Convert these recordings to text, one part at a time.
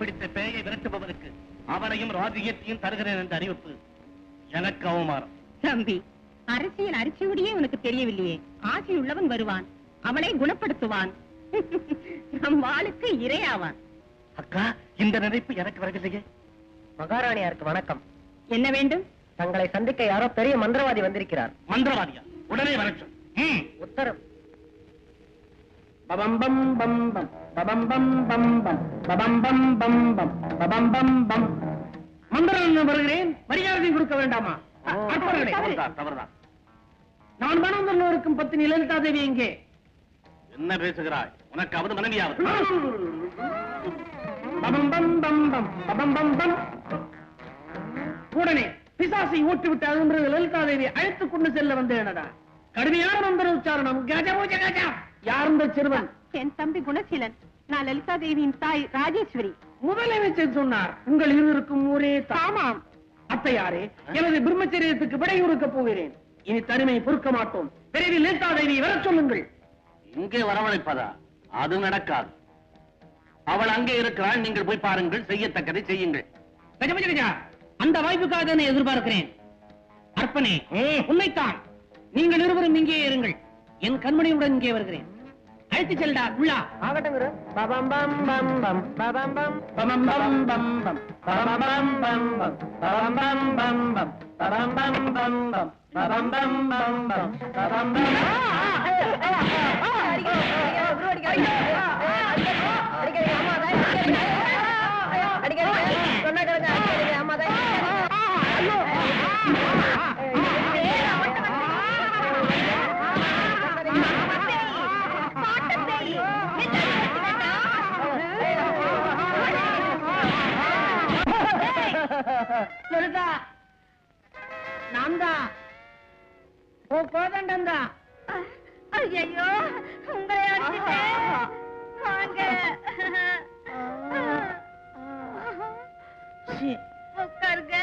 பிடித்த பேயை விரட்டுபவருக்கு அவனையும் ராஜ்யத்தையும் தருகிறேன் என்ற அறிவிப்பு எனக்கு அவமானம். தம்பி, அரசியல் அரிசியுடையே உனக்கு தெரியவில்லையே. ஆசையுள்ளவன் வருவான், அவனை குணப்படுத்துவான், நம் வாளுக்கு இரையாவான். அக்கா, இந்த நினைப்பு எனக்கு வரவில்லையே. மகாராணியாருக்கு வணக்கம். என்ன வேண்டும்? தங்களை சந்திக்க யாரோ பெரிய மந்திரவாதி வந்திருக்கிறார். மந்திரவாதியா? உடனே வரட்டும். உத்தரவு. பபம் பம் பம் பம் பபம் பம் பம் பம் பபம் பம் பம் பம் பபம் பம் பம். மந்திரம் வருகிறேன், மரியாதை கொடுக்க வேண்டாமா? தவறுதான். நான் மனந்தல்ல இருக்கும் பத்தினி லலிதா தேவி எங்கே? என்ன பேசுகிறாய்? உனக்கு அவரு மனைவியாவது? பபம் பம் பம் பம் பபம் பம் பம். உடனே பிசாசை ஊட்டிவிட்டு அகன்று லலிதா தேவி அழைத்துக் கொண்டு செல்ல வந்தேனடா. கடுமையான மந்திர உச்சாரணம். கஜபூஜ கஜா. யார் இந்த சிறுவன்? என் தம்பி குணசீலன். நான் லலிதா தேவியின் தாய் ராஜேஸ்வரி. முதலமைச்சர் சொன்னார் உங்கள் இருவருக்கும் ஒரே தாமாம். அத்தையாரே, எனது பிரம்மச்சரியத்துக்கு விடை கொடுக்க போகிறேன். இனி தனிமை பொறுக்க மாட்டோம். விரைவில் லலிதா தேவி வர சொல்லுங்கள். இங்கே வரவழைப்பதா? அது நடக்காது. அவள் அங்கே இருக்கிறாள். நீங்கள் போய் பாருங்கள், செய்யத்தக்கதை செய்யுங்கள். கஜபூஜ கஜா. அந்த வாய்ப்புக்காக நான் எதிர்பார்க்கிறேன். அர்ப்பனே, உண்மைத்தான். நீங்கள் இருவரும் இங்கே இருங்கள். என் கண்மணியுடன் இங்கே வருகிறேன். அழைத்து செல்டா உள்ளா. ஆகட்டும் குரு. பபம் பம் பம் பம் பபம் பம் பபம் பம் பம் பம் பபம் பம் பம் பம் பபம் பம் பம் பம் பபம் பம் பம் பம் பபம் பம் பம் பம் பபம் பம். லலிதா, நான் தான். ஓ கோதண்டம் தான். ஐயோ, உங்களை அடிச்சிட்டேன். வாங்க. உட்காருங்க.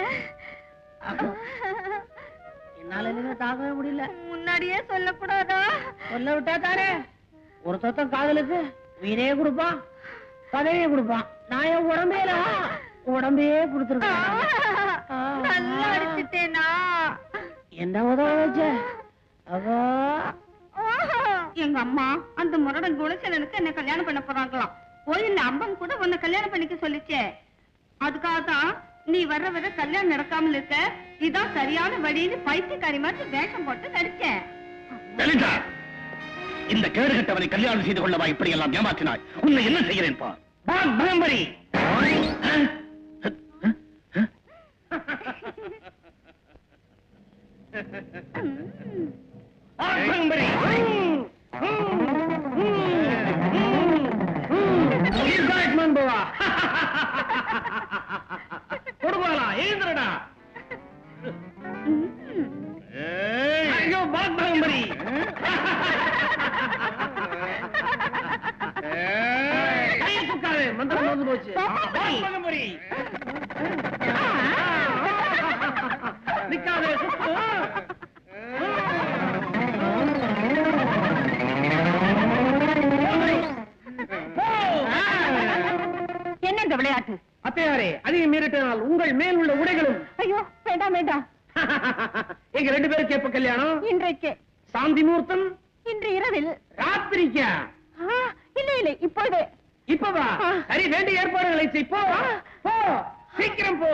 என்னால நீங்க தாக்கவே முடியல. முன்னாடியே சொல்லக்கூடாதா? சொல்ல விட்டா தானே ஒரு சொத்தம் காதலுக்கு உயிரே கொடுப்பான், பதவியே கொடுப்பான். நான் என் உடம்பே கொடுத்துருக்கேன். நல்லா அடிச்சிட்டேனா? என்ன உதவ வச்ச? எங்க அம்மா அந்த முரடன் குணசேலனுக்கு என்ன கல்யாணம் பண்ண போறாங்களாம். கோயில்ல அம்பன் கூட உன்னை கல்யாணம் பண்ணிக்க சொல்லிச்சே. அதுக்காக தான் நீ வர கல்யாணம் நடக்காமல் இருக்க. இதான் சரியான வழின்னு பைத்தியக்காரி மாதிரி வேஷம் போட்டு நடிச்சேன். லலிதா, இந்த கேடுகட்டவனை கல்யாணம் செய்து கொள்ளவா இப்படி எல்லாம் ஏமாற்றினாய்? உன்னை என்ன செய்கிறேன் பார். பிரம்மரி. கொடுவாளா எழுந்துடா. ஐயோ பாக்பரி. மந்திரம் வந்து போச்சு. பாக்பரி நிக்காதே. என்ன இந்த விளையாட்டு? அத்தையாரே, அதிகம் மீறிட்டனால் உங்கள் மேல் உள்ள உடைகளும். ஐயோ வேண்டாம் வேண்டாம். எங்க ரெண்டு பேருக்கு எப்ப கல்யாணம்? இன்றைக்கு. சாந்தி முகூர்த்தம்? இன்று இரவில். ராத்திரிக்கா? இல்லை இப்பொழுது. இப்பவா? சரி, வேண்டிய ஏற்பாடுகளை செய். போ போ, சீக்கிரம் போ.